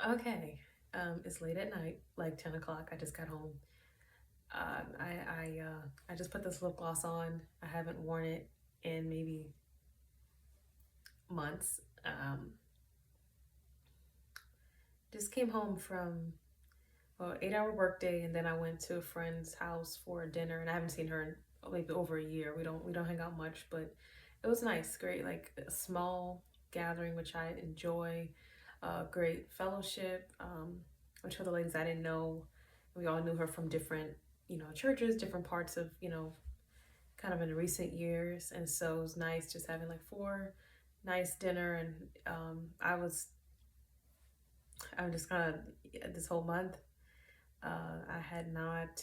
Okay. It's late at night, like 10 o'clock. I just got home. I just put this lip gloss on. I haven't worn it in maybe months. Just came home from a 8 hour workday, and then I went to a friend's house for dinner, and I haven't seen her in maybe over a year. We don't hang out much, but it was nice. Great, like a small gathering, which I enjoy. Great fellowship. Which other ladies I didn't know. We all knew her from different, churches, different parts of, kind of in recent years, and so it was nice just having like four nice dinner. And I'm just kind of this whole month. I had not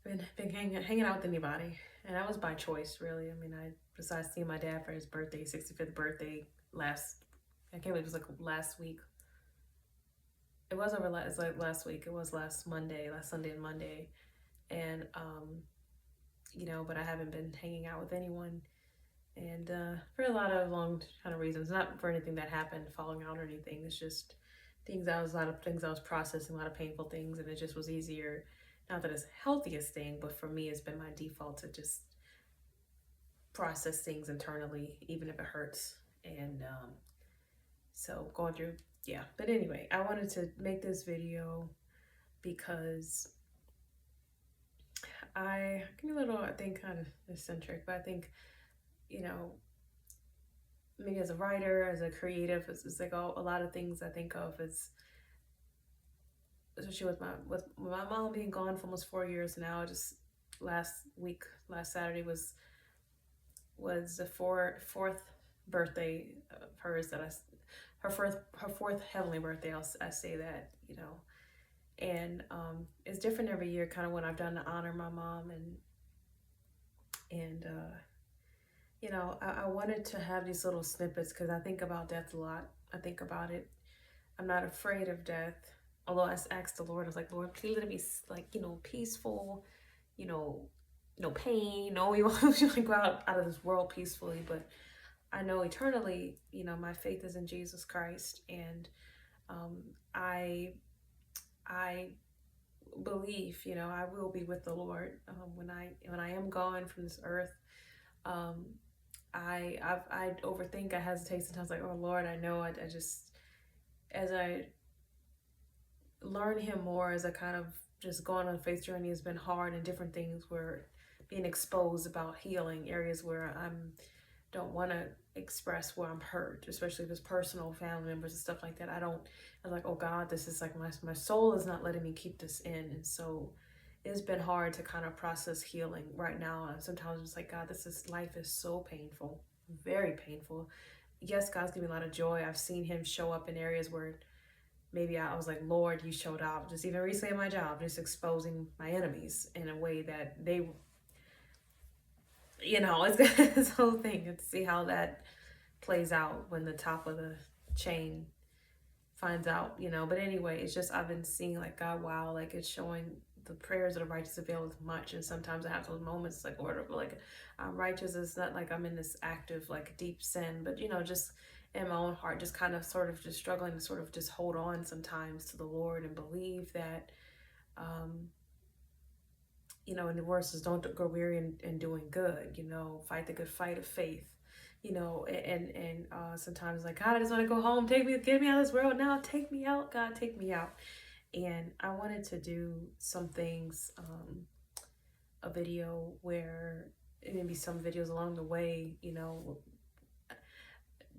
been hanging out with anybody, and that was by choice, really. I mean, I besides seeing my dad for his birthday, 65th birthday last. I can't believe it was like last week. It was over last, like last week. It was last Monday, last Sunday and Monday, and but I haven't been hanging out with anyone, and for a lot of long kind of reasons, not for anything that happened, falling out or anything. It's just a lot of things I was processing, a lot of painful things, and it just was easier. Not that it's the healthiest thing, but for me, it's been my default to just process things internally, even if it hurts. And so going through, yeah. But anyway, I wanted to make this video because I can be a little, I think, kind of eccentric, but I think, you know, maybe as a writer, as a creative, it's like a lot of things I think of as, especially with my mom being gone for almost 4 years now. Just last Saturday was the fourth birthday of hers her fourth heavenly birthday. I say that, and it's different every year, kind of what I've done to honor my mom. And I wanted to have these little snippets because I think about death a lot. I think about it. I'm not afraid of death. Although I asked the Lord, I was like, Lord, please let it be like, peaceful, you know, no pain. No, we want to go out of this world peacefully. But I know eternally, my faith is in Jesus Christ. And um, I, I believe, I will be with the Lord when I am gone from this earth. Um, I overthink. I hesitate sometimes. Like, oh Lord, I know. I just as I learn Him more, as I kind of just going on a faith journey has been hard, and different things were being exposed about healing areas where I'm don't want to express where I'm hurt, especially if it's personal, family members and stuff like that. I'm like, oh God, this is like my soul is not letting me keep this in, and so it's been hard to kind of process healing right now. And sometimes it's like, God, life is so painful, very painful. Yes, God's giving me a lot of joy. I've seen Him show up in areas where maybe I was like, Lord, you showed up. Just even recently in my job, just exposing my enemies in a way that they, it's this whole thing. And to see how that plays out when the top of the chain finds out. But anyway, it's just I've been seeing like, God, wow, like it's showing the prayers of the righteous availeth much. And sometimes I have those moments like, Lord, like I'm righteous. It's not like I'm in this active like deep sin, but just in my own heart, just kind of sort of just struggling to sort of just hold on sometimes to the Lord and believe that um and the worst is don't go weary in doing good. Fight the good fight of faith. And sometimes like, God, I just want to go home. Get me out of this world now. Take me out, God, take me out. And I wanted to do some things, a video where maybe some videos along the way,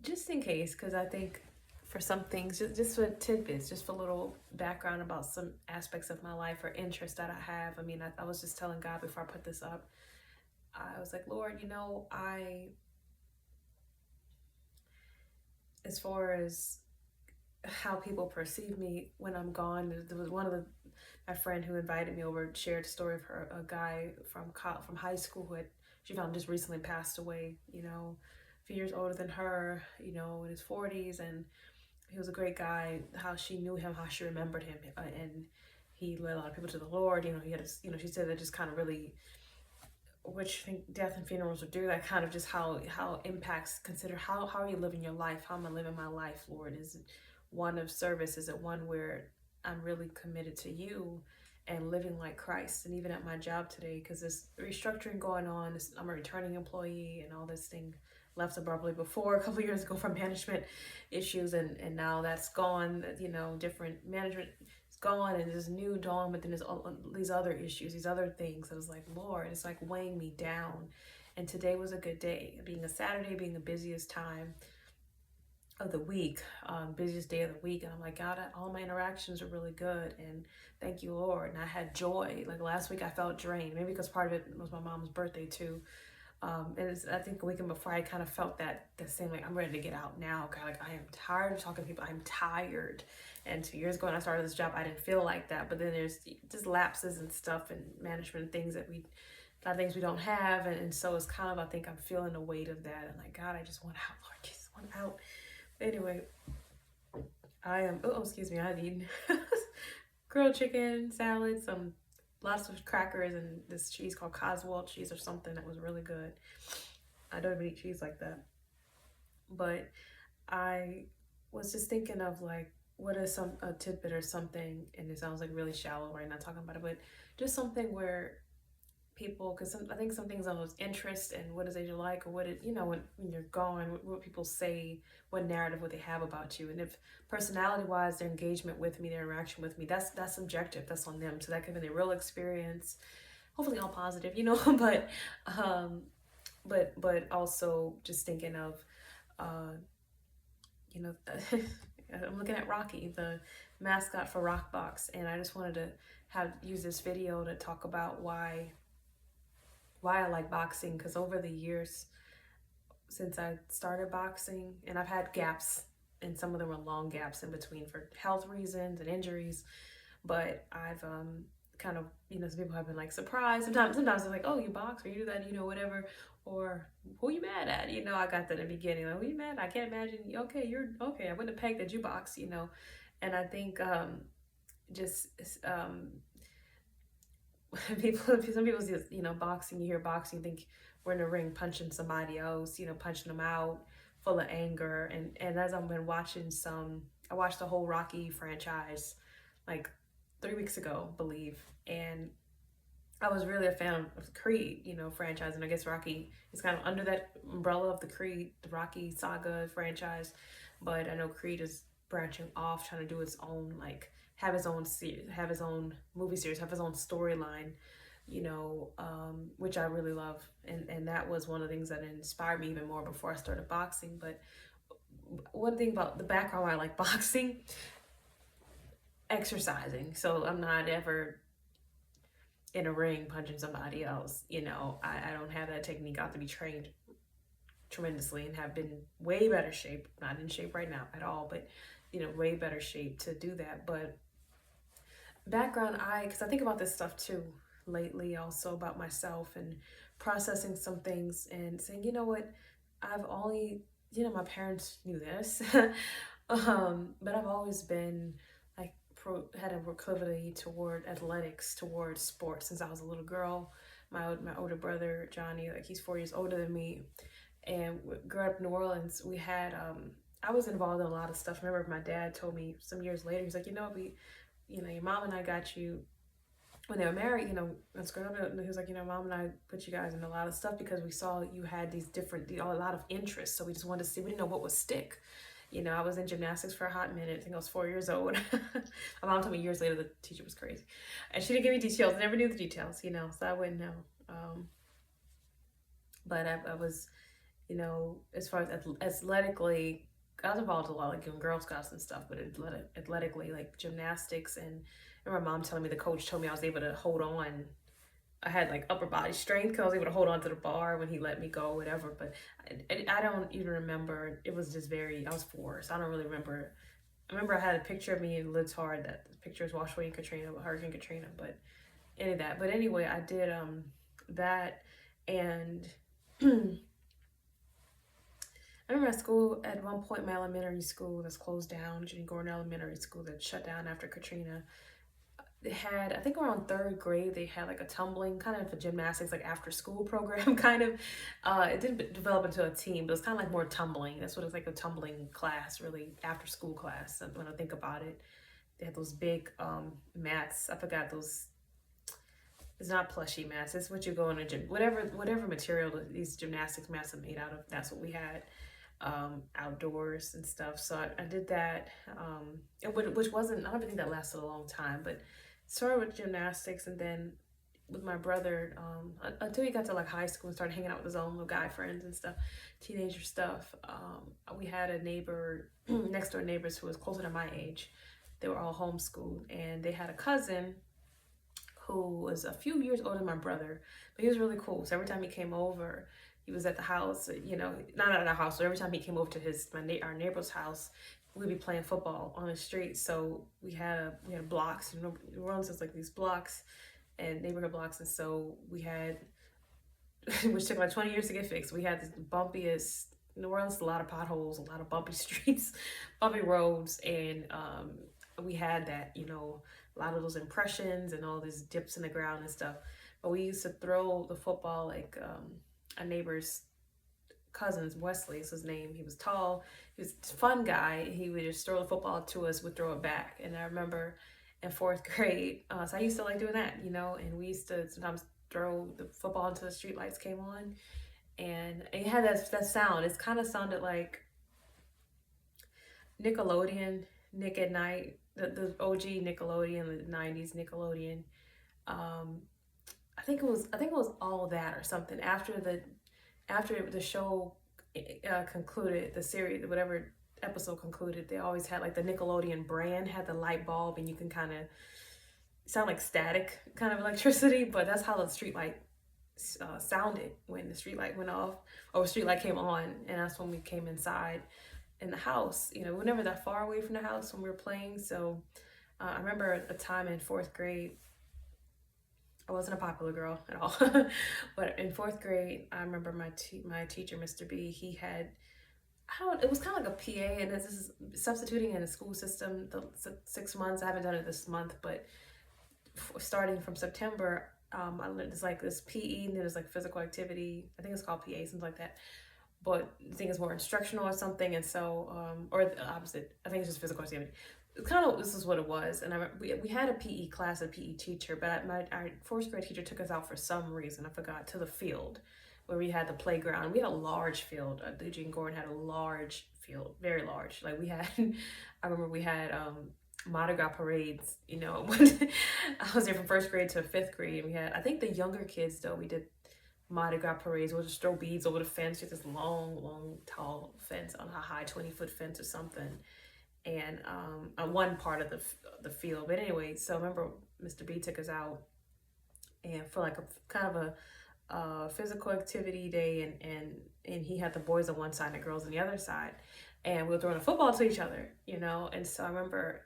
just in case, because I think for some things, just for tidbits, just for a little background about some aspects of my life or interest that I have. I mean, I was just telling God before I put this up, I was like, Lord, as far as how people perceive me when I'm gone, there was my friend who invited me over shared a story of a guy from high school who she found just recently passed away. A few years older than her. In his 40s, and he was a great guy. How she knew him, how she remembered him, and he led a lot of people to the Lord. He had, she said that just kind of really which I think death and funerals would do that, kind of just how impacts, consider how are you living your life? How am I living my life, Lord? Is it one of service? Is it one where I'm really committed to you and living like Christ? And even at my job today, because there's restructuring going on, I'm a returning employee, and all this thing left abruptly before a couple of years ago from management issues, and now that's gone. Different management is gone, and there's new dawn, but then there's all these other issues, these other things. I was like, Lord, it's like weighing me down. And today was a good day, being a Saturday, being the busiest time of the week, busiest day of the week. And I'm like, God, all my interactions are really good, and thank you, Lord. And I had joy. Like last week I felt drained, maybe because part of it was my mom's birthday too. I think a weekend before I kind of felt that the same, like I'm ready to get out now. Kind of like I am tired of talking to people. I'm tired. And 2 years ago when I started this job, I didn't feel like that. But then there's just lapses and stuff and management things that a lot of things we don't have. And so it's kind of, I think I'm feeling the weight of that. And like, God, I just want out, Lord, just want out. Anyway, I am, oh, excuse me, I need grilled chicken, salad, lots of crackers, and this cheese called Coswell cheese or something that was really good. I don't even eat cheese like that. But I was just thinking of like, what is a tidbit or something, and it sounds like really shallow right now talking about it, but just something where people, because I think some things on those interest and what is it you like, or what it, when you're gone, what people say, what narrative, what they have about you. And if personality wise, their engagement with me, their interaction with me, that's subjective, that's on them. So that could be their real experience, hopefully all positive, but also just thinking of you know I'm looking at Rocky, the mascot for Rockbox, and I just wanted to use this video to talk about why I like boxing, because over the years since I started boxing, and I've had gaps, and some of them were long gaps in between for health reasons and injuries, but I've kind of, some people have been like surprised. Sometimes they're like, oh, you box or you do that, whatever, or who you mad at? I got that in the beginning, like, who you mad at? I can't imagine. Okay, you're okay. I wouldn't have pegged that you box, and I think just some people just, boxing, you hear boxing, you think we're in the ring punching somebody else, punching them out, full of anger. And as I've been watching I watched the whole Rocky franchise like 3 weeks ago, believe, and I was really a fan of the Creed, franchise, and I guess Rocky is kind of under that umbrella of the Creed, the Rocky saga franchise, but I know Creed is branching off, trying to do its own, like, have his own series, have his own movie series, have his own storyline, which I really love, and that was one of the things that inspired me even more before I started boxing. But one thing about the background why I like boxing, exercising, so I'm not ever in a ring punching somebody else. I don't have that technique. I have to be trained tremendously and have been way better shape, not in shape right now at all, but way better shape to do that. But background, because I think about this stuff too lately, also about myself and processing some things and saying, you know what, I've only, my parents knew this, but I've always been like had a proclivity toward athletics, toward sports since I was a little girl. My older brother Johnny, like, he's 4 years older than me, and grew up in New Orleans. We had I was involved in a lot of stuff. I remember my dad told me some years later, he's like, your mom and I got you when they were married, let's growing up. He was like, mom and I put you guys in a lot of stuff because we saw you had a lot of interests. So we just wanted to see, we didn't know what would stick. I was in gymnastics for a hot minute. I think I was 4 years old. My mom told me years later the teacher was crazy. And she didn't give me details. I never knew the details, so I wouldn't know. But I was, as far as athletically, I was involved a lot, like in Girl Scouts and stuff, but athletically, like gymnastics. And I remember my mom telling me, the coach told me I was able to hold on. I had like upper body strength because I was able to hold on to the bar when he let me go, whatever. But I don't even remember. It was just I was 4, so I don't really remember. I remember I had a picture of me in Lids Hard. That picture was washed away in Katrina, Hurricane Katrina. But any of that. But anyway, I did that, and I remember at school, at one point, my elementary school that's closed down, Jenny Gordon Elementary School, that shut down after Katrina. they had, I think around third grade, they had like a tumbling, kind of a gymnastics, like after school program, kind of. It didn't develop into a team, but it was kind of like more tumbling. That's what it's like, a tumbling class, really, after school class. And when I think about it, they had those big mats. I forgot those. It's not plushy mats. It's what you go in a gym, whatever material these gymnastics mats are made out of. That's what we had outdoors and stuff. So I did that, which wasn't, I don't think that lasted a long time, but started with gymnastics, and then with my brother, until he got to like high school and started hanging out with his own little guy friends and stuff, teenager stuff. We had a neighbor, next door neighbors who was closer to my age. They were all homeschooled, and they had a cousin who was a few years older than my brother, but he was really cool. So every time he came over, he was at the house, not at our house, so every time he came over to our neighbor's house, we'd be playing football on the street. So we had blocks, New Orleans has like these blocks and neighborhood blocks, and so we had, which took like 20 years to get fixed. We had the bumpiest, New Orleans, a lot of potholes, a lot of bumpy streets, bumpy roads, and we had that, a lot of those impressions and all these dips in the ground and stuff. But we used to throw the football like a neighbor's cousin's, Wesley is his name. He was tall, he was a fun guy. He would just throw the football to us, would throw it back. And I remember in fourth grade, so I used to like doing that, and we used to sometimes throw the football until the street lights came on. And it had that sound. It kind of sounded like Nickelodeon, Nick at Night, the OG Nickelodeon, the 90s Nickelodeon. Um, I think it was all that or something. After the show concluded, the series, whatever episode concluded, they always had like the Nickelodeon brand had the light bulb, and you can kind of sound like static kind of electricity, but that's how the street light sounded when the street light went off or the street light came on, and that's when we came inside in the house. We were never that far away from the house when we were playing. So I remember a time in fourth grade. I wasn't a popular girl at all, but in fourth grade, I remember my teacher, Mr. B. He had, it was kind of like a PA, and this is substituting in the school system. The 6 months, I haven't done it this month, but starting from September, I learned it's like this PE, and there's like physical activity. I think it's called PA, something like that. But I think it's more instructional or something, and so, or the opposite. I think it's just physical activity. This is what it was. And we had a PE class, a PE teacher, but our fourth grade teacher took us out for some reason, I forgot, to the field where we had the playground. We had a large field. Eugene Gordon had a large field, very large. Like we had, I remember we had Mardi Gras parades, when I was there from first grade to fifth grade. And we had, I think the younger kids though, we did Mardi Gras parades. We'll just throw beads over the fence, just this long, tall fence, on a high 20-foot fence or something. And on one part of the field. But anyway, so I remember Mr. B took us out, and for like a kind of a physical activity day, and he had the boys on one side and the girls on the other side, and we were throwing a football to each other, And so I remember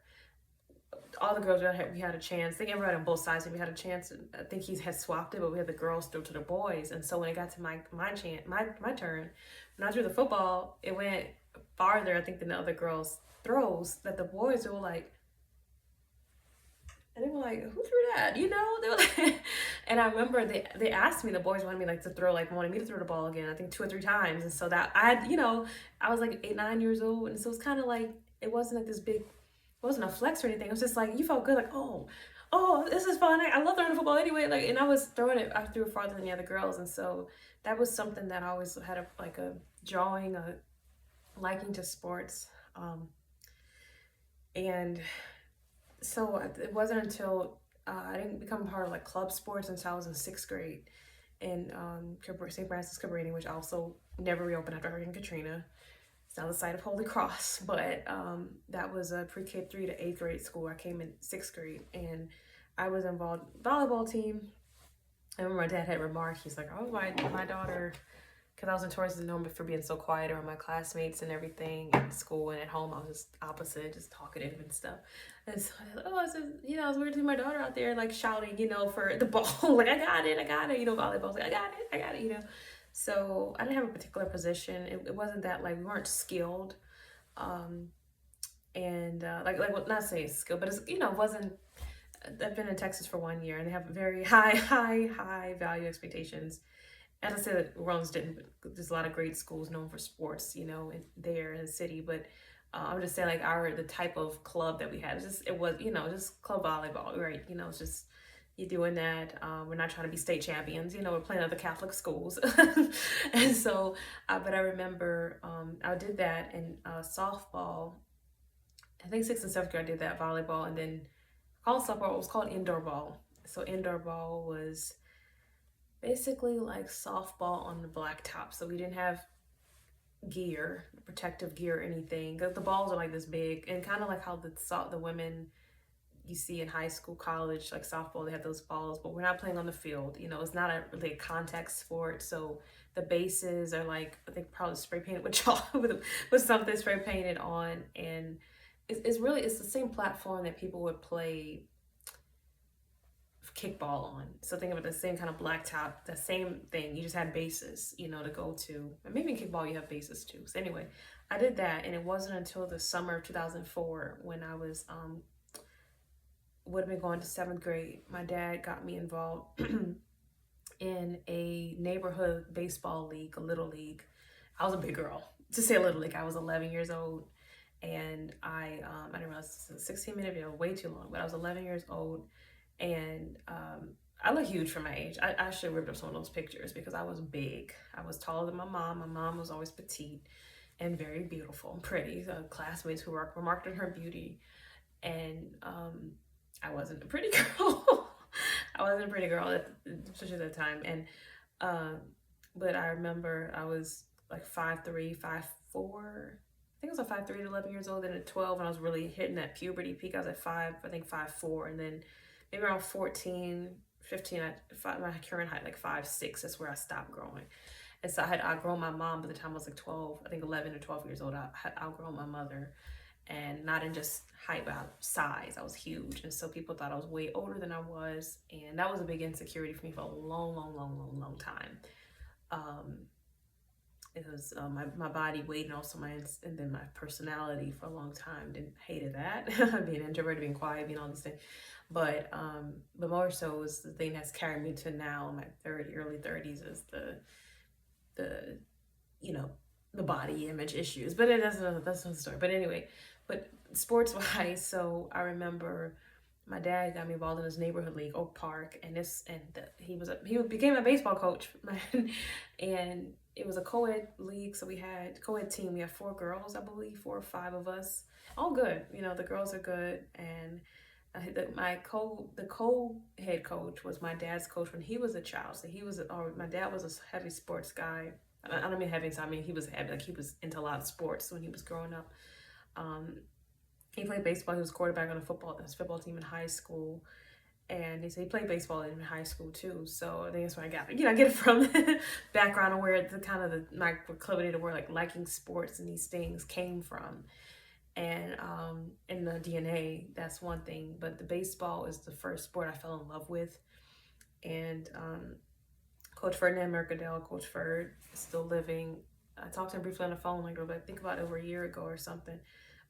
all the girls, we had a chance. I think everybody on both sides, we had a chance. I think he had swapped it, but we had the girls throw to the boys. And so when it got to my turn, when I threw the football, it went farther, I think, than the other girls' throws, that the boys were like, and they were like, who threw that? They were like, and I remember they asked me, the boys wanted me wanted me to throw the ball again, I think 2 or 3 times. And so that I had, I was like 8, 9 years old. And so it's kind of like, it wasn't like this big, it wasn't a flex or anything. It was just like, you felt good, like, oh, this is fun. I love throwing the football anyway. Like, and I threw it farther than the other girls. And so that was something that I always had a drawing, a liking to sports. And so it wasn't until I didn't become part of like club sports until I was in 6th grade in St. Francis Cabrini, which also never reopened after Hurricane Katrina. It's now the site of Holy Cross, but that was a pre-K 3 to 8th grade school. I came in 6th grade, and I was involved in the volleyball team. I remember my dad had remarked, he's like, oh, my daughter, because I was notoriously known for being so quiet around my classmates and everything at school, and at home I was just opposite, just talkative and stuff. And so I was weird to see my daughter out there like shouting, for the ball, like I got it, volleyball's like I got it. So I didn't have a particular position. It wasn't that like we weren't skilled, and not saying skilled, but it's it wasn't. I've been in Texas for 1 year, and they have very high value expectations. As I said, Rollins didn't. There's a lot of great schools known for sports, there in the city. But I'm just saying, like the type of club that we had, it was just club volleyball, right? It's just you're doing that. We're not trying to be state champions, we're playing other Catholic schools, and so. But I remember I did that in softball. I think sixth and seventh grade I did that volleyball, and then called softball. It was called indoor ball. So indoor ball was basically like softball on the blacktop. So we didn't have gear, protective gear or anything. The balls are like this big, and kind of like how the women you see in high school, college, like softball, they have those balls, but we're not playing on the field. It's not really a contact sport. So the bases are like, I think probably spray painted with chalk with something spray painted on, and it's the same platform that people would play kickball on. So think of it the same kind of blacktop, the same thing. You just had bases, to go to. And maybe in kickball you have bases too. So anyway, I did that, and it wasn't until the summer of 2004 when I was would have been going to seventh grade. My dad got me involved in a neighborhood baseball league, a little league. I was a big girl, to say a little league. I was 11 years old, and I didn't realize this is a 16-minute video, way too long, but I was 11 years old, and I look huge for my age. I actually ripped up some of those pictures because I was big. I was taller than my mom. My mom was always petite and very beautiful and pretty. Classmates who were remarked on her beauty, and I wasn't a pretty girl. I wasn't a pretty girl, especially at that time. And but I remember I was like 5'3", 5'4". I think I was like 5'3" at 11 years old. Then at 12, when I was really hitting that puberty peak, I was at 5'4", and then maybe around 14, 15, my current height, like 5'6", that's where I stopped growing. And so I had outgrown my mom by the time I was like 12, I think 11 or 12 years old. I had outgrown my mother, and not in just height, but size. I was huge. And so people thought I was way older than I was. And that was a big insecurity for me for a long time. It was my body weight, and also and then my personality for a long time. Hated that. Being introverted, being quiet, being all these things. But more so is the thing that's carried me to now, my early 30s, is the the body image issues. But that's another story. But anyway, but sports wise, so I remember my dad got me involved in his neighborhood league, Oak Park, and he became a baseball coach, and it was a co-ed league. So we had co-ed team. We had 4 girls, I believe, 4 or 5 of us. All good, the girls are good, and the co-head coach was my dad's coach when he was a child. So my dad was a heavy sports guy. I don't mean heavy, so I mean he was heavy, like he was into a lot of sports when he was growing up. He played baseball. He was quarterback on his football team in high school, and he played baseball in high school too. So I think that's where I got it. I get it from background of where my proclivity to liking sports and these things came from. And in the DNA, that's one thing. But the baseball is the first sport I fell in love with. And Coach Ferdinand Mercadal, Coach Ferd, is still living. I talked to him briefly on the phone, I think about over a year ago or something.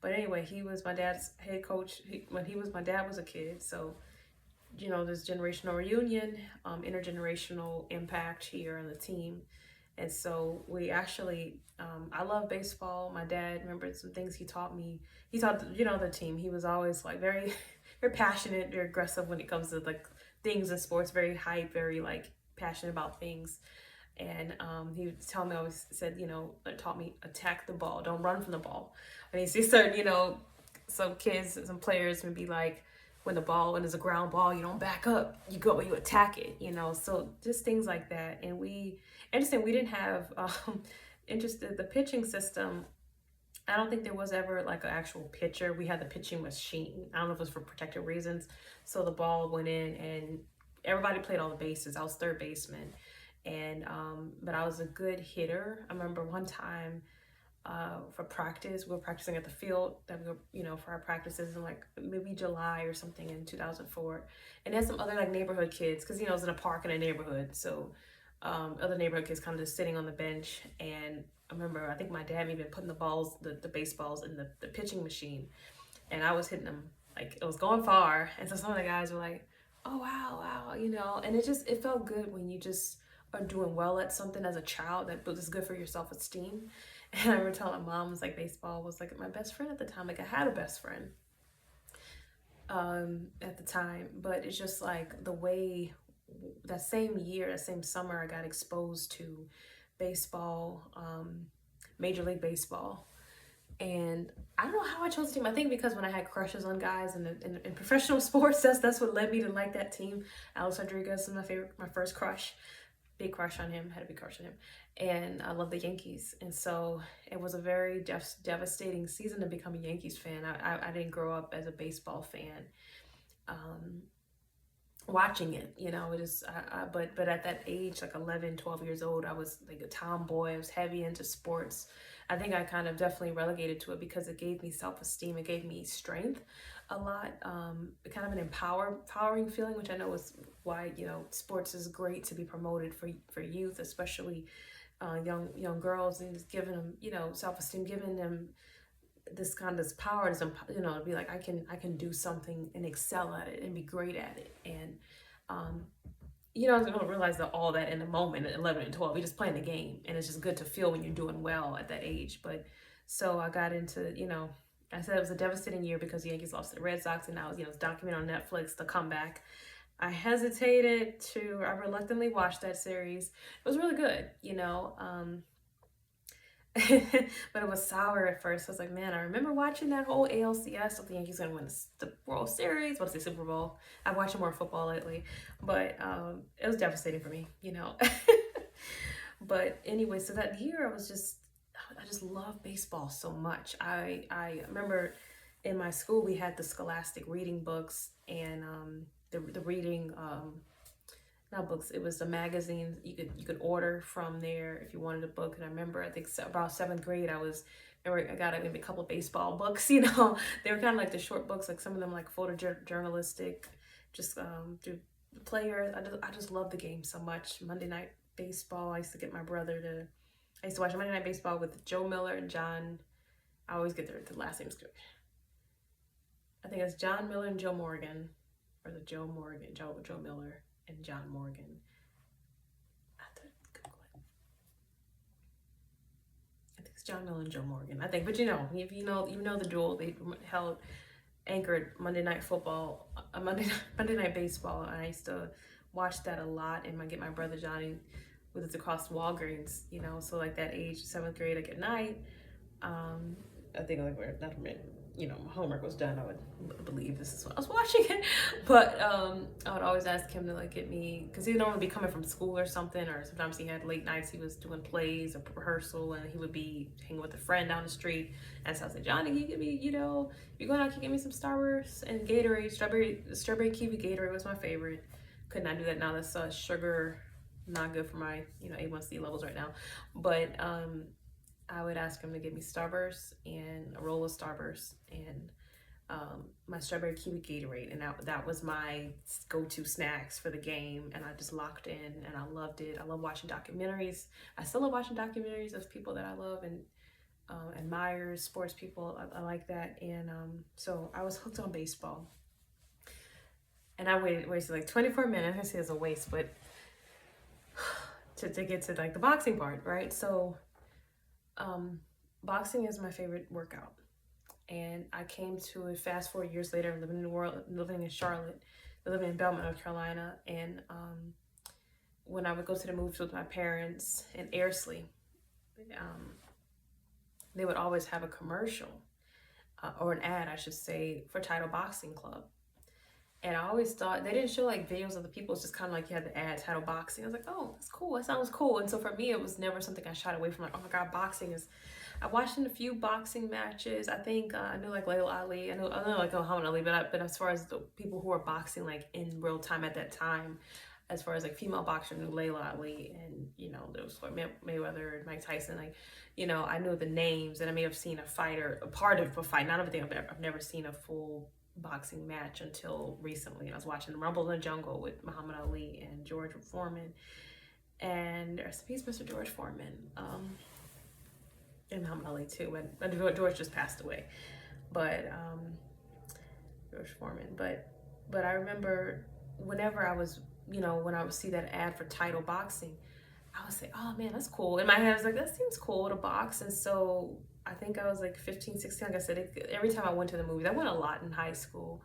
But anyway, he was my dad's head coach when my dad was a kid. So, there's generational reunion, intergenerational impact here on the team. And so we actually, I love baseball. My dad remembered some things he taught me. He taught, the team. He was always very, very passionate, very aggressive when it comes to things in sports, very hype, very passionate about things. And he would tell me, always said, taught me attack the ball, don't run from the ball. And he see certain, some kids, some players would be when there's a ground ball, you don't back up, you attack it, so just things like that. And we didn't have the pitching system. I don't think there was ever an actual pitcher. We had the pitching machine. I don't know if it was for protective reasons. So the ball went in and everybody played all the bases. I was third baseman. And but I was a good hitter. I remember one time for practice, we were practicing at the field that we were, for our practices in maybe July or something in 2004. And there's some other neighborhood kids, because it was in a park in a neighborhood. So other neighborhood kids kind of just sitting on the bench. And I remember, I think my dad even putting the baseballs in the pitching machine. And I was hitting them Like it was going far. And so some of the guys were like, oh wow, wow, you know, and it felt good when you just are doing well at something as a child that was good for your self-esteem. And I remember telling my mom, was like, baseball was like my best friend at the time. Like I had a best friend at the time, but it's just like the way that same year, that same summer, I got exposed to baseball, Major League Baseball. And I don't know how I chose the team. I think because when I had crushes on guys in professional sports, that's what led me to like that team. Alex Rodriguez was my first crush, big crush on him. Had a big crush on him, and I love the Yankees. And so it was a very devastating season to become a Yankees fan. I didn't grow up as a baseball fan. Um, Watching it, you know, it is but at that age, like 11, 12 years old, I was like a tomboy. I was heavy into sports. I think I kind of definitely relegated to it because it gave me self-esteem, it gave me strength a lot, kind of an empowering feeling, which I know is why, you know, sports is great to be promoted for youth, especially young girls, and just giving them, you know, self-esteem, giving them this power, you know, to be like, I can do something and excel at it and be great at it. And um you know, I don't realize that all that in the moment at 11 and 12, you're just playing the game, and it's just good to feel when you're doing well at that age. But so I got into, you know, I said it was a devastating year because the Yankees lost to the Red Sox, and I was, you know, it's documented on Netflix, the comeback. I reluctantly watched that series. It was really good, you know. But it was sour at first. I was like, man, I remember watching that whole ALCS. The Yankees gonna win the World Series. What's the Super Bowl? I've watched more football lately, but it was devastating for me, you know. But anyway, so that year I just love baseball so much. I remember in my school we had the Scholastic reading books, and the reading not books, it was the magazines you could order from there if you wanted a book. And I remember, I think about seventh grade, I got maybe a couple of baseball books. You know, they were kind of like the short books, like some of them like photojournalistic, just through the players. I just love the game so much. Monday Night Baseball, I used to get my brother to, I used to watch Monday Night Baseball with Joe Miller and John, I always get the last names. I think it's John Miller and Joe Morgan, or the Joe Miller and John Morgan. I think it's John Miller and Joe Morgan. I think, but you know, if you know the duel, they held anchored Monday Night Football, Monday Night Baseball, and I used to watch that a lot. And I get my brother Johnny with us across Walgreens, you know, so like that age, seventh grade, like at night. I think like we're not permitted, you know, my homework was done, I would believe this is when I was watching it. But I would always ask him to like get me, because he'd normally be coming from school or something, or sometimes he had late nights, he was doing plays or rehearsal, and he would be hanging with a friend down the street. And so I said, Johnny, can you give me, you know, if you're going out, can you give me some Starburst and Gatorade? Strawberry kiwi Gatorade was my favorite. Could not do that now. That's sugar, not good for my, you know, A1C levels right now. But I would ask him to give me Starburst and a roll of Starburst and my strawberry kiwi Gatorade, and that was my go-to snacks for the game. And I just locked in, and I loved it. I love watching documentaries. I still love watching documentaries of people that I love and admire, sports people. I like that. And so I was hooked on baseball, and I wasted like 24 minutes. I say it's a waste, but to get to like the boxing part, right? So boxing is my favorite workout, and I came to it fast forward years later, living in the world, living in Charlotte, living in Belmont, North Carolina. And when I would go to the movies with my parents in Airsley, they would always have a commercial or an ad, I should say, for Title Boxing Club. And I always thought they didn't show like videos of the people. It's just kind of like you had the ad, Title Boxing. I was like, oh, that's cool. That sounds cool. And so for me, it was never something I shied away from. Like, oh my God, boxing is. I watched in a few boxing matches. I think I knew like Layla Ali. I know like Muhammad Ali. But as far as the people who were boxing like in real time at that time, as far as like female boxers, I knew Layla Ali, and you know there was like Mayweather and Mike Tyson. Like, you know, I knew the names, and I may have seen a fight or a part of a fight. Not everything. I've never seen a full boxing match until recently. And I was watching Rumble in the Jungle with Muhammad Ali and George Foreman, and rest in peace, Mr. George Foreman, and Muhammad Ali too. And George just passed away, but George Foreman. But I remember whenever I was, when I would see that ad for Title Boxing, I would say, oh man, that's cool. In my head, I was like, that seems cool to box. And so I think I was like 15, 16. Like I said, every time I went to the movies, I went a lot in high school.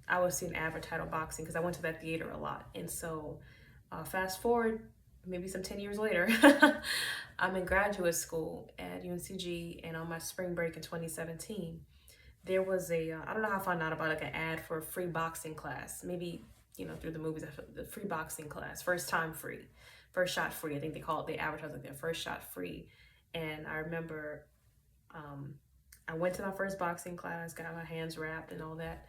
I would see an ad for Title Boxing because I went to that theater a lot. And so fast forward, maybe some 10 years later, I'm in graduate school at UNCG, and on my spring break in 2017, there was I don't know how I found out about like an ad for a free boxing class. Maybe, through the movies, the free boxing class, first time free, first shot free. I think they advertised like their first shot free. And I remember I went to my first boxing class, got my hands wrapped and all that.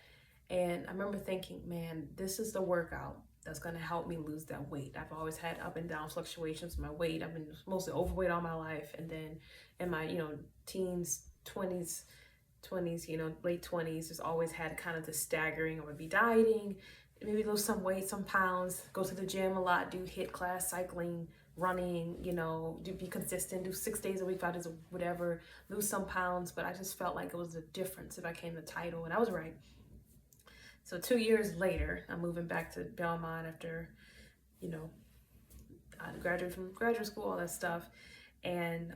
And I remember thinking, man, this is the workout that's going to help me lose that weight. I've always had up and down fluctuations with my weight. I've been mostly overweight all my life. And then in my, teens, 20s, late 20s, just always had kind of the staggering. I would be dieting, maybe lose some weight, some pounds, go to the gym a lot, do HIIT class, cycling, running, do be consistent, do 6 days a week, 5 days, whatever, lose some pounds. But I just felt like it was a difference if I came to Title, and I was right. So 2 years later, I'm moving back to Belmont after, I graduated from graduate school, all that stuff. And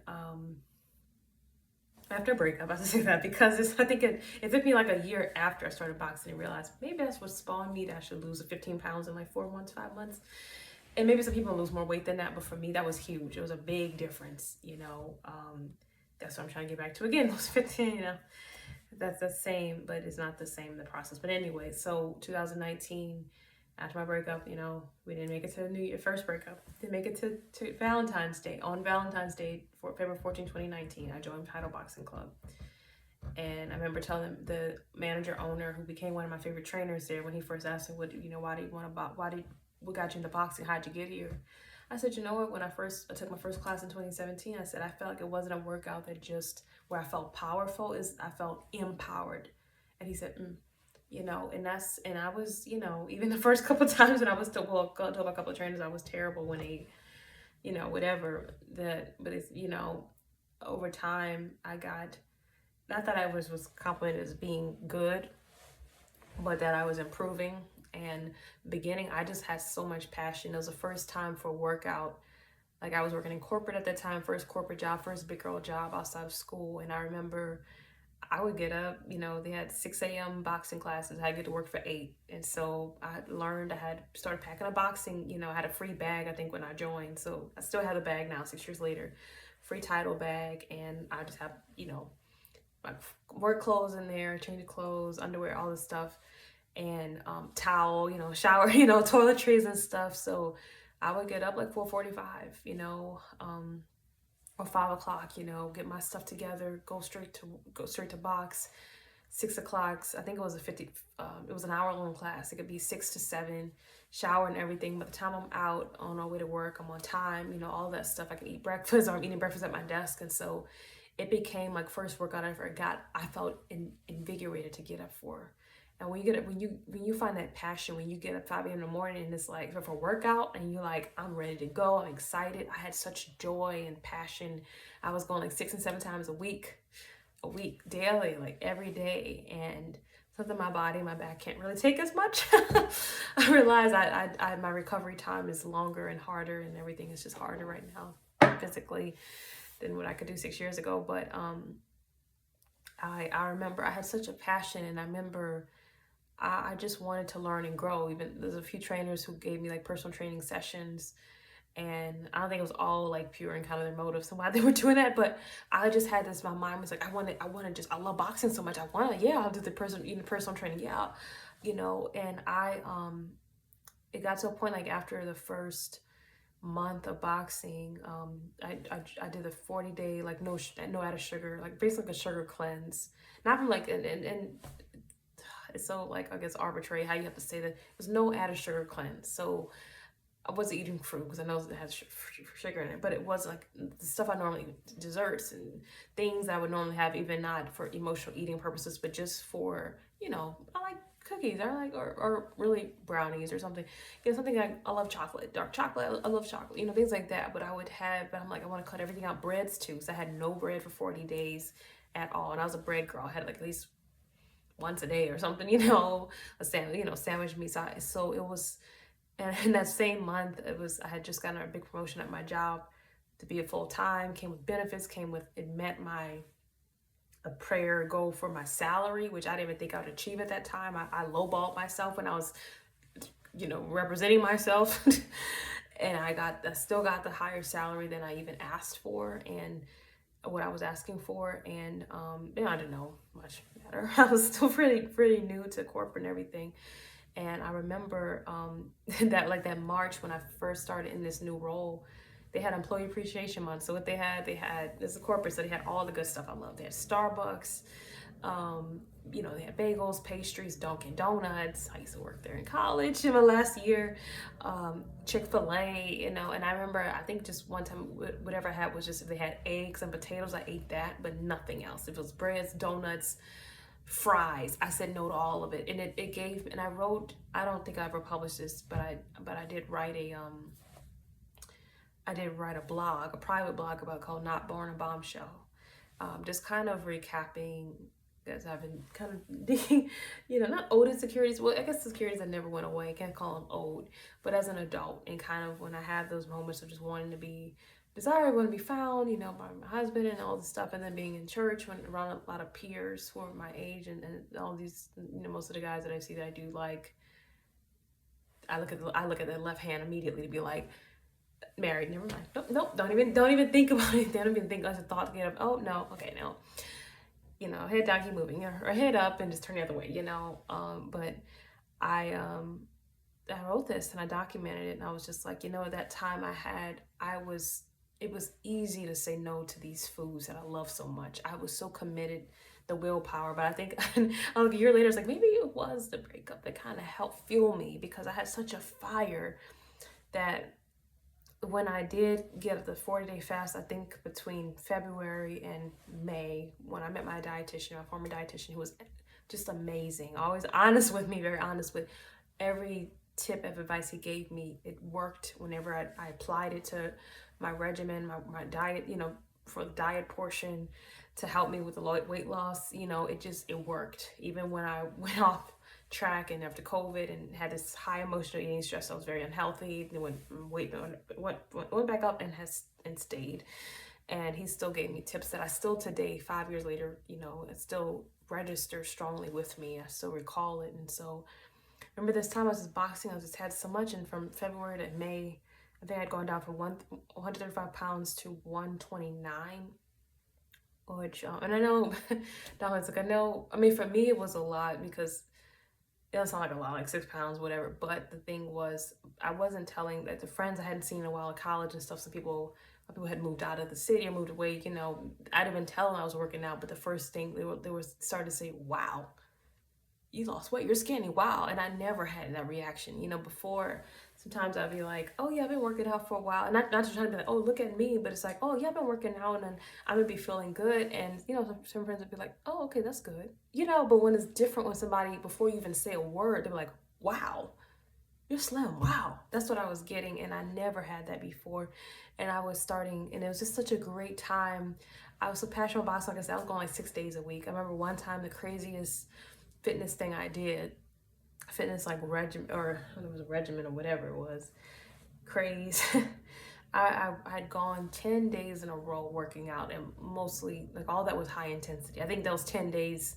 after a breakup, I have to say that because I think it took me like a year after I started boxing and realized maybe that's what spawned me that I should lose 15 pounds in like 4 months, 5 months. And maybe some people lose more weight than that, but for me, that was huge. It was a big difference, That's what I'm trying to get back to again, those 15, that's the same, but it's not the same in the process. But anyway, so 2019, after my breakup, we didn't make it to the New Year, first breakup. Didn't make it to Valentine's Day. On Valentine's Day, February 14, 2019, I joined Title Boxing Club. And I remember telling the manager owner, who became one of my favorite trainers there, when he first asked me, what got you into boxing? How'd you get here? I said, you know what? When I took my first class in 2017, I said, I felt like it wasn't a workout that just where I felt powerful, I felt empowered. And he said, and I was, even the first couple of times when I was told a couple of trainers, I was terrible when they, whatever but it's, over time I got, not that I was complimented as being good, but that I was improving. And beginning, I just had so much passion. It was the first time for workout. Like I was working in corporate at that time, first corporate job, first big girl job outside of school. And I remember I would get up, they had 6 a.m. boxing classes. I had to get to work for 8. And so I had started packing a boxing, I had a free bag, I think, when I joined. So I still have the bag now, 6 years later, free Title bag. And I just have, my work clothes in there, change of clothes, underwear, all this stuff. And towel, shower, toiletries and stuff. So I would get up like 4:45, or 5 o'clock, get my stuff together, go straight to box. 6 o'clock, I think it was it was an hour-long class. It could be 6 to 7, shower and everything. By the time I'm out on my way to work, I'm on time, all that stuff. I can eat breakfast, or I'm eating breakfast at my desk. And so it became like first workout I ever got, I felt invigorated to get up for. And when you find that passion, when you get up 5 a.m. in the morning and it's like for a workout and you're like, I'm ready to go, I'm excited. I had such joy and passion. I was going like 6 and 7 times a week, daily, like every day. And something my back can't really take as much. I realize my recovery time is longer and harder, and everything is just harder right now physically than what I could do 6 years ago. But I remember I had such a passion, and I remember I just wanted to learn and grow. Even there's a few trainers who gave me like personal training sessions, and I don't think it was all like pure and kind of their motives and why they were doing that, but I just had this, my mind was like, I love boxing so much. I'll do the personal training. Yeah. And it got to a point like after the first month of boxing, I did a 40-day like no added sugar, like basically a sugar cleanse, not from like and it's so like I guess arbitrary how you have to say that. It was no added sugar cleanse. So I wasn't eating fruit because I know it has sugar in it, but it was like the stuff I normally eat, desserts and things I would normally have, even not for emotional eating purposes, but just for, I like cookies, or really brownies or something. Something I love chocolate, dark chocolate. I love chocolate, things like that. But I'm like, I want to cut everything out. Breads too. So I had no bread for 40 days at all. And I was a bread girl. I had like at least once a day or something, a sandwich, sandwich meat. So it was, and in that same month, I had just gotten a big promotion at my job to be a full time, came with benefits, it met a prayer goal for my salary, which I didn't even think I would achieve at that time. I lowballed myself when I was, representing myself. And I still got the higher salary than I even asked for and what I was asking for. And, I didn't know much better. I was still pretty new to corporate and everything. And I remember that March when I first started in this new role, they had Employee Appreciation Month. So what they had, this is a corporate, so they had all the good stuff I love. They had Starbucks, they had bagels, pastries, Dunkin' Donuts. I used to work there in college in my last year. Chick-fil-A, and I remember, I think just one time, whatever I had was just if they had eggs and potatoes, I ate that, but nothing else. If it was breads, donuts, fries, I said no to all of it. And it gave, and I don't think I ever published this, but I did write a blog, a private blog called Not Born a Bombshell. Just kind of recapping, as I've been kind of digging, not old insecurities. Well, I guess insecurities that never went away. I can't call them old, but as an adult, and kind of when I had those moments of just wanting to be desired, wanting to be found, by my husband and all this stuff, and then being in church when around a lot of peers who are my age, and all these, most of the guys that I see that I do like, I look at their left hand immediately to be like, married, never mind. Nope, don't even think about it. Don't even think as a thought to get up. Oh no, okay, no. Head down, keep moving, or head up and just turn the other way, but I wrote this and I documented it, and I was just like, at that time it was easy to say no to these foods that I love so much. I was so committed, the willpower, but I think a year later, it's like, maybe it was the breakup that kind of helped fuel me, because I had such a fire that when I did get the 40-day fast, I think between February and May, when I met my dietitian, my former dietitian, who was just amazing, always honest with me, very honest with every tip of advice he gave me. It worked whenever I applied it to my regimen, my diet, for the diet portion to help me with the weight loss. It worked. Even when I went off track and after COVID and had this high emotional eating stress, I was very unhealthy. Then went back up and stayed. And he still gave me tips that I still today, 5 years later, it still registers strongly with me. I still recall it. And so remember this time I was just boxing, I just had so much, and from February to May, I think I'd gone down from 135 pounds to 129. Which, and I know, Donald's like, I mean, for me, it was a lot, because it doesn't sound like a lot, like 6 pounds, whatever. But the thing was, I wasn't telling that the friends I hadn't seen in a while at college and stuff. Some people had moved out of the city or moved away. I didn't even tell them I was working out. But the first thing they were starting to say, "Wow, you lost weight. You're skinny. Wow." And I never had that reaction. Before, sometimes I'd be like, "Oh yeah, I've been working out for a while," and not just trying to be like, "Oh, look at me," but it's like, "Oh yeah, I've been working out," and then I'm gonna be feeling good, and some friends would be like, "Oh, okay, that's good," But when it's different, when somebody, before you even say a word, they're like, "Wow, you're slim. Wow." That's what I was getting, and I never had that before. And I was starting, and it was just such a great time. I was so passionate about boxing. Like I said, I was going like 6 days a week. I remember one time the craziest fitness thing I did, fitness like regimen, or it was a regimen or whatever it was, craze. I had gone 10 days in a row working out, and mostly like all that was high intensity. I think those 10 days,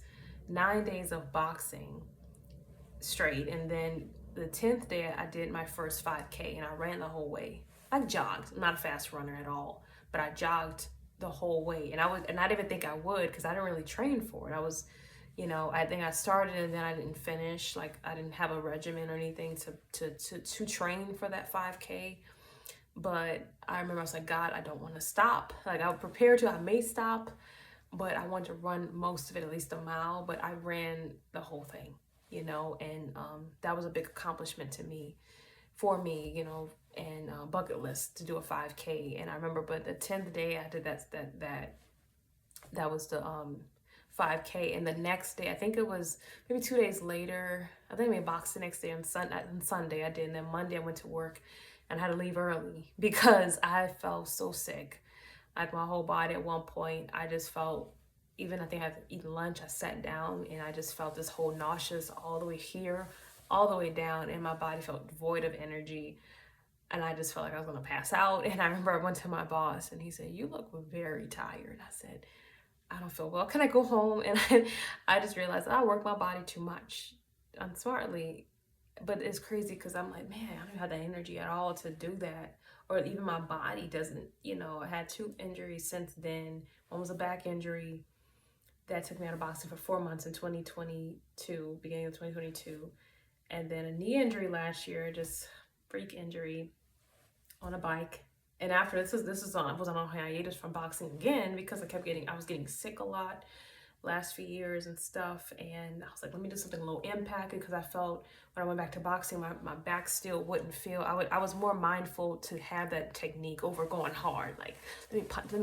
9 days of boxing straight, and then the 10th day I did my first 5K, and I ran the whole way. I jogged. I'm not a fast runner at all, but I jogged the whole way, and I didn't even think I would, because I didn't really train for it. I was, I think I started and then I didn't finish. Like I didn't have a regimen or anything to train for that 5K. But I remember I was like, God, I don't want to stop. Like I was prepared to, I may stop, but I wanted to run most of it, at least a mile. But I ran the whole thing, and that was a big accomplishment for me, and bucket list to do a 5K. And I remember, but the 10th day I did that was the 5K, and the next day, I think it was maybe 2 days later, I think I made box the next day on Sunday I did, and then Monday I went to work and I had to leave early because I felt so sick. Like my whole body at one point, I just felt, even I think I eaten lunch, I sat down and I just felt this whole nauseous all the way here, all the way down, and my body felt void of energy. And I just felt like I was gonna pass out. And I remember I went to my boss and he said, "You look very tired." I said, "I don't feel well. Can I go home?" And I just realized I work my body too much, unsmartly. But it's crazy because I'm like, man, I don't have the energy at all to do that. Or even my body doesn't, I had two injuries since then. One was a back injury that took me out of boxing for 4 months in 2022, beginning of 2022. And then a knee injury last year, just freak injury on a bike. And after this I was on a hiatus from boxing again because I was getting sick a lot last few years and stuff. And I was like, let me do something low impact, because I felt when I went back to boxing, my back still wouldn't feel, I was more mindful to have that technique over going hard. Like, let me punch, let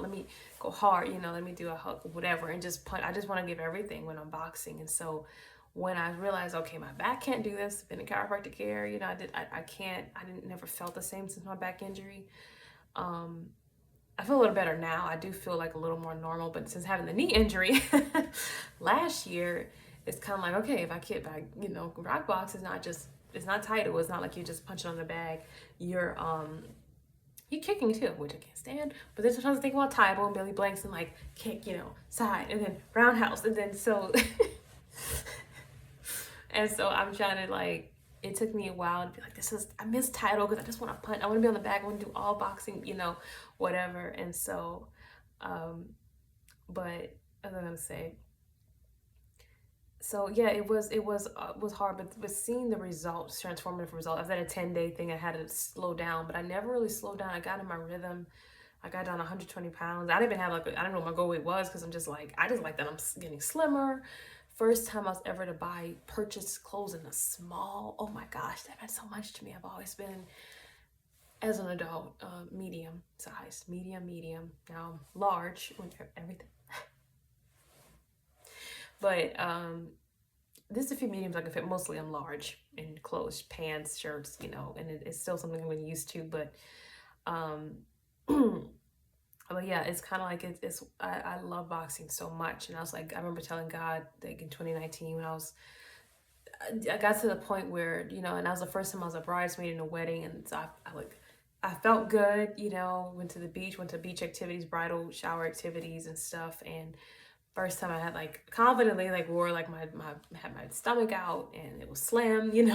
me go hard, let me do a hook, whatever, and just punch. I just want to give everything when I'm boxing. And so when I realized, okay, my back can't do this, been in chiropractic care, I didn't never felt the same since my back injury. I feel a little better now. I do feel like a little more normal, but since having the knee injury last year, it's kind of like, okay, if I rock box is not just, it's not title. It's not like you're just punching on the bag. You're kicking too, which I can't stand. But then sometimes I think about Tybo and Billy Blanks and like kick, side, and then roundhouse, and then so, and so I'm trying to like, it took me a while to be like, I miss title because I just want to punch. I want to be on the bag. I want to do all boxing, whatever. And so, but I was gonna say, so yeah, it was hard, but seeing the results, transformative results. I've had a 10-day thing. I had to slow down, but I never really slowed down. I got in my rhythm. I got down 120 pounds. I didn't even have I don't know what my goal weight was, because I just like that I'm getting slimmer. First time I was ever to purchase clothes in a small. Oh my gosh, that meant so much to me. I've always been, as an adult, medium size, medium. Now I'm large with everything. But there's a few mediums I can fit. Mostly I'm large in clothes, pants, shirts, and it's still something I'm getting used to. But but yeah, it's kind of like I love boxing so much. And I was like, I remember telling God, like in 2019, when I got to the point where, and that was the first time I was a bridesmaid in a wedding. And so I felt good, went to the beach, went to beach activities, bridal shower activities and stuff. And first time I had like confidently like wore like had my stomach out and it was slim, didn't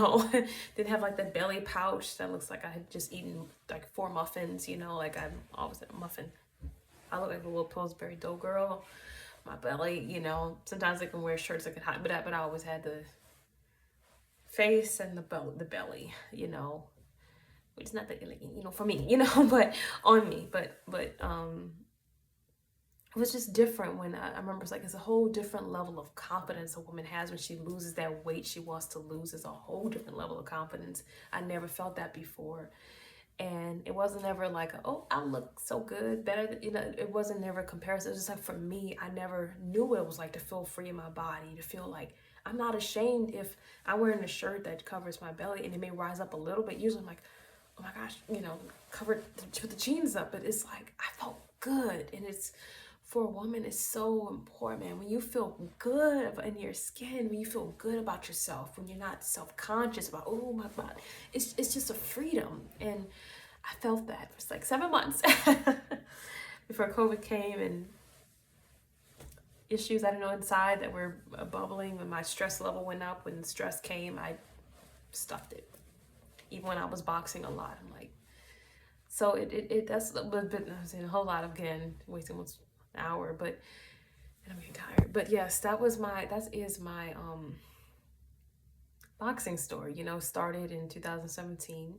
have like the belly pouch that looks like I had just eaten like 4 muffins, like I'm always a muffin. I look like a little Pillsbury Dough girl. My belly, sometimes I can wear shirts that can hide, but I always had the face and the belly, which is not that, for me, but on me, but it was just different when I remember it's a whole different level of confidence a woman has when she loses that weight she wants to lose. It's a whole different level of confidence. I never felt that before. And it wasn't ever like, oh, I look so good, better than, it wasn't never a comparison. It was just like, for me, I never knew what it was like to feel free in my body, to feel like I'm not ashamed if I'm wearing a shirt that covers my belly and it may rise up a little bit. Usually I'm like, oh my gosh, covered, put the jeans up. But it's like, I felt good. And it's, for a woman, it's so important, man. When you feel good in your skin, when you feel good about yourself, when you're not self-conscious about, oh my God, it's just a freedom. And I felt that for like 7 months before COVID came, and issues I didn't know inside that were bubbling. When my stress level went up, when stress came, I stuffed it. Even when I was boxing a lot, I'm like, so that's a little bit, I was in a whole lot of, again, wasting almost an hour, but and I'm getting tired. But yes, that is my boxing story. Started in 2017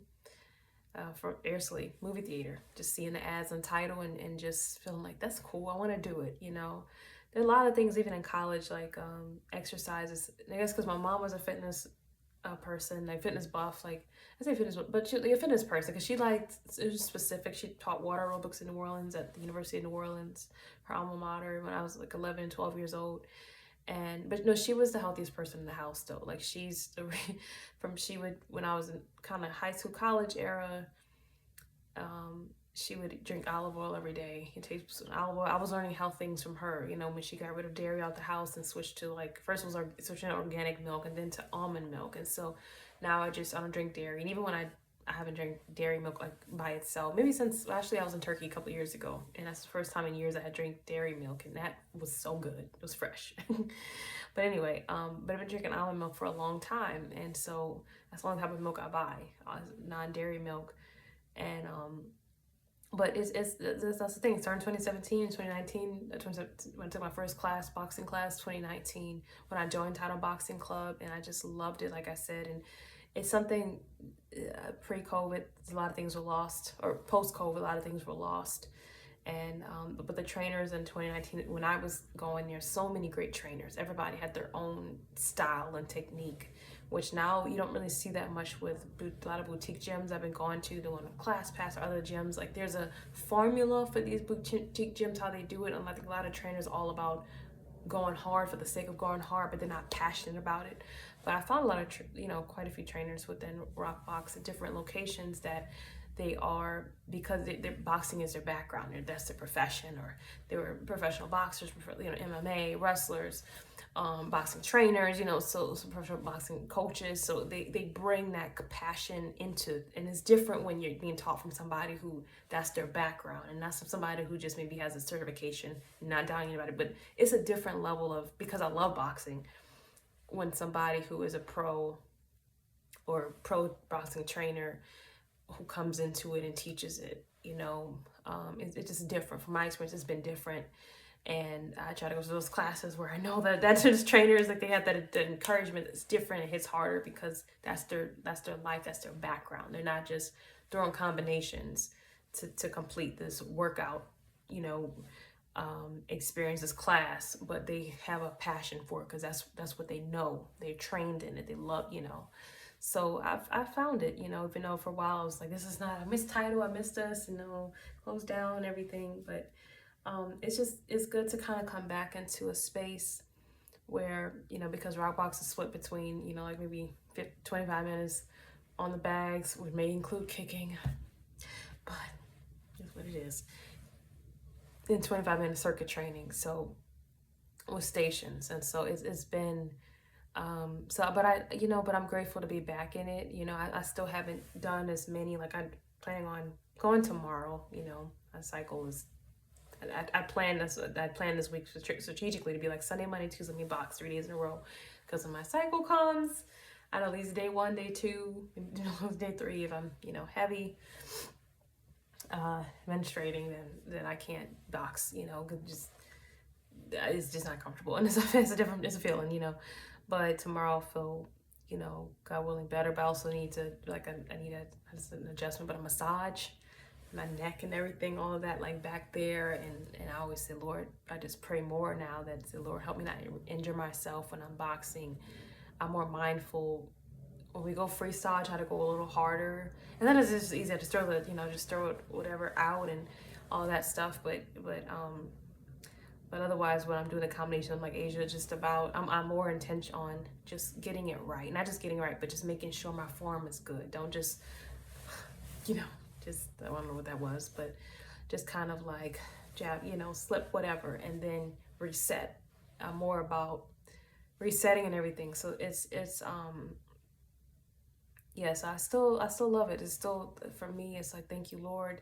for Airsley movie theater, just seeing the ads on Tidal and just feeling like that's cool. I want to do it. There are a lot of things even in college, like exercises. I guess because my mom was a fitness person, like fitness buff, like I say fitness, but she's a fitness person because she liked, it was specific. She taught water aerobics in New Orleans at the University of New Orleans, her alma mater, when I was like 11, 12 years old. But no, she was the healthiest person in the house though. Like when I was in kind of high school, college era, she would drink olive oil every day. It takes olive oil. I was learning health things from her, when she got rid of dairy out the house and switched to like, first was switching to organic milk and then to almond milk. And so now I don't drink dairy. And even when I haven't drank dairy milk like by itself, maybe since actually I was in Turkey a couple years ago, and that's the first time in years I had drank dairy milk, and that was so good. It was fresh. But anyway, but I've been drinking almond milk for a long time, and so that's the only type of milk I buy, non-dairy milk. And but that's the thing. It started in 2017 and 2019. When I took my first boxing class, 2019, when I joined Title Boxing Club, and I just loved it, like I said. And it's something, pre-COVID, a lot of things were lost, or post-COVID, a lot of things were lost. And but the trainers in 2019, when I was going there, so many great trainers. Everybody had their own style and technique, which now you don't really see that much with a lot of boutique gyms I've been going to, doing a class pass or other gyms. Like, there's a formula for these boutique gyms, how they do it. And I think a lot of trainers are all about going hard for the sake of going hard, but they're not passionate about it. But I found a lot of, quite a few trainers within Rockbox at different locations that they are, because their boxing is their background, that's their profession, or they were professional boxers, MMA wrestlers, boxing trainers, so professional boxing coaches. So they bring that passion into, and it's different when you're being taught from somebody who that's their background, and not somebody who just maybe has a certification. Not doubting about it, but it's a different level of, because I love boxing, when somebody who is a pro or pro boxing trainer who comes into it and teaches it, it's just different. From my experience, it's been different. And I try to go to those classes where I know that's just trainers, like, they have that encouragement that's different. It hits harder because that's their life, that's their background. They're not just throwing combinations to complete this workout, experience, this class, but they have a passion for it because that's what they know. They're trained in it. They love, So I found it, even though for a while I was like, this is not, I missed Title, I missed us, closed down and everything. But it's good to kind of come back into a space where, because Rockbox is split between, like maybe 25 minutes on the bags, which may include kicking, but it's what it is. In 25-minute circuit training, so with stations. And so it's been, but I'm grateful to be back in it. I still haven't done as many, like I'm planning on going tomorrow. My cycle is, I plan this week strategically to be like Sunday, Monday, Tuesday, let me box 3 days in a row. Because when my cycle comes, I know at least day 1, day 2, day 3, if I'm, heavy, menstruating, then I can't box, it's just not comfortable. And it's a feeling, but tomorrow I'll feel, God willing, better. But I also need to, I need an adjustment, but a massage, my neck and everything, all of that, like back there. And I always say, Lord, I just pray more now that, Lord, help me not injure myself when I'm boxing. I'm more mindful. When we go freestyle, I try to go a little harder. And then it's just easy to just throw it whatever out and all that stuff. But otherwise, when I'm doing a combination like Asia, it's just about, I'm more intent on just getting it right. Not just getting it right, but just making sure my form is good. Don't just, I don't know what that was, but just kind of like jab, slip, whatever, and then reset. I'm more about resetting and everything. So yes, I still love it. It's still, for me, it's like, thank you, Lord.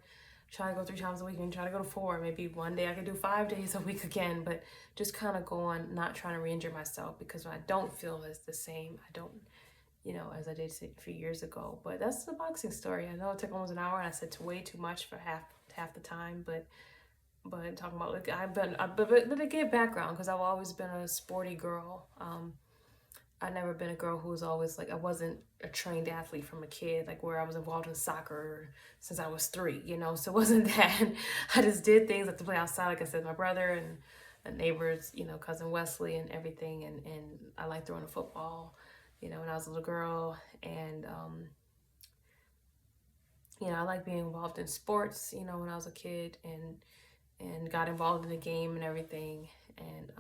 Try to go 3 times a week and try to go to 4. Maybe one day I could do 5 days a week again, but just kind of go on, not trying to re-injure myself, because when I don't feel as the same, I don't, as I did a few years ago. But that's the boxing story. I know it took almost an hour and I said way too much for half the time, but talking about, like, but let me give background, because I've always been a sporty girl. I've never been a girl who was always like, I wasn't a trained athlete from a kid, like where I was involved in soccer since I was 3, so it wasn't that. I just did things like to play outside, like I said, my brother and neighbors, cousin Wesley and everything. And I liked throwing a football, when I was a little girl. And, I like being involved in sports, when I was a kid, and got involved in the game and everything. And,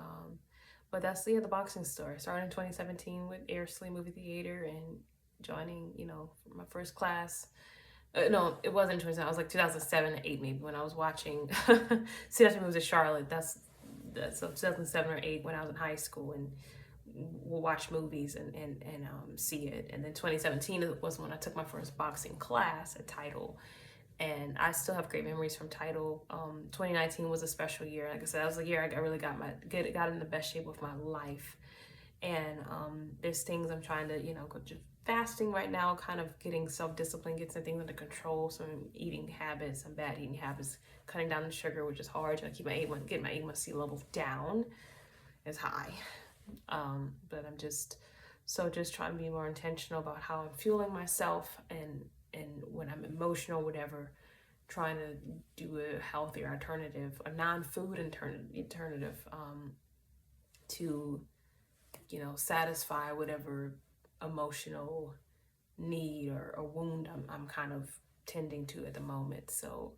but that's the boxing story. I started in 2017 with Airsley Movie Theater and joining, my first class No, it wasn't 2007. I was like 2007 or 8 maybe when I was watching. See, that's when we moved to Charlotte. That's so 2007 or 8 when I was in high school, and we'll watch movies and see it. And then 2017 was when I took my first boxing class at Title, and I still have great memories from Title. 2019 was a special year. Like I said, that was the year I really got in the best shape of my life. And there's things I'm trying to, go just fasting right now, kind of getting self-discipline, get some things under control, some eating habits, some bad eating habits, cutting down the sugar, which is hard, trying to get my A1C levels down as high. But I'm just trying to be more intentional about how I'm fueling myself, and when I'm emotional, whatever, trying to do a healthier alternative, a non-food alternative, to satisfy whatever emotional need or wound I'm kind of tending to at the moment. So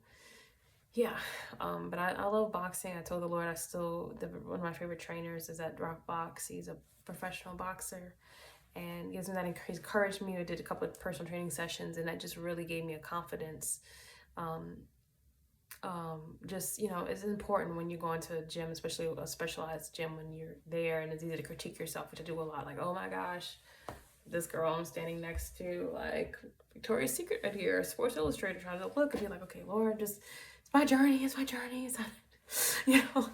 yeah, but I love boxing. I told the Lord one of my favorite trainers is at Rock Box. He's a professional boxer, and gives me that encouraged me. I did a couple of personal training sessions, and that just really gave me a confidence. Just it's important when you go into a gym, especially a specialized gym, when you're there and it's easy to critique yourself, to do a lot like, oh my gosh, this girl I'm standing next to, like Victoria's Secret right here, Sports Illustrated, trying to look and be like, okay, Lord, just it's my journey, it's not, I'm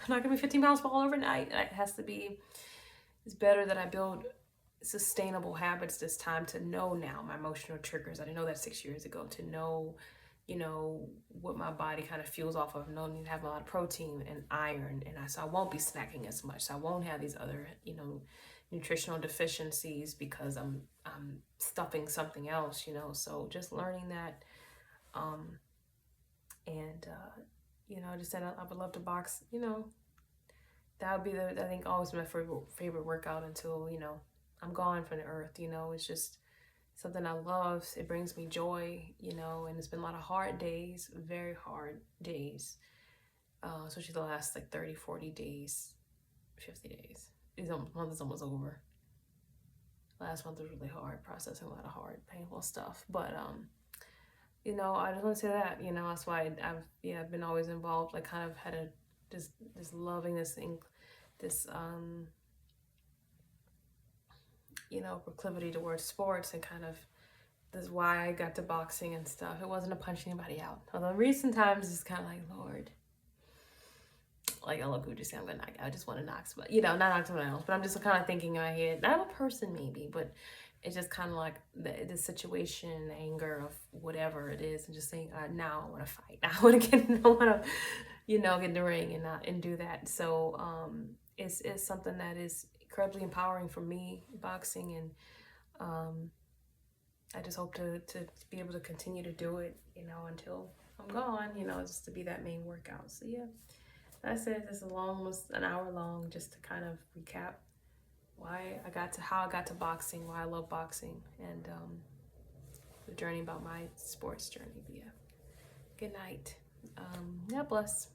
not gonna be 15 pounds fall overnight. It has to be. It's better that I build sustainable habits this time, to know now my emotional triggers. I didn't know that 6 years ago. To know what my body kind of fuels off of. No need to have a lot of protein and iron, and so I won't be snacking as much. So I won't have these other, nutritional deficiencies because I'm stuffing something else. So just learning that, and just said I would love to box. That would be I think always my favorite workout until I'm gone from the earth. It's just something I love. It brings me joy, and it's been a lot of hard days, very hard days, especially the last like 30, 40 days, 50 days. This month is almost over. Last month was really hard, processing a lot of hard, painful stuff. But, I just want to say that, that's why I've been always involved, like kind of had this loving this thing, this, proclivity towards sports, and kind of this is why I got to boxing and stuff. It wasn't to punch anybody out. Although in recent times it's kind of like, Lord, like I look, just say I'm gonna knock. I just want to knock somebody, not knock someone else. But I'm just kind of thinking in my head, not a person maybe, but it's just kind of like the situation, the anger of whatever it is, and just saying, now I want to fight. I want to get get in the ring and do that. So it's something that is incredibly empowering for me, boxing, and I just hope to be able to continue to do it, until I'm gone, just to be that main workout. So yeah, that's it. This is almost an hour long, just to kind of recap how I got to boxing, why I love boxing, and the journey about my sports journey. But yeah, good night. God bless.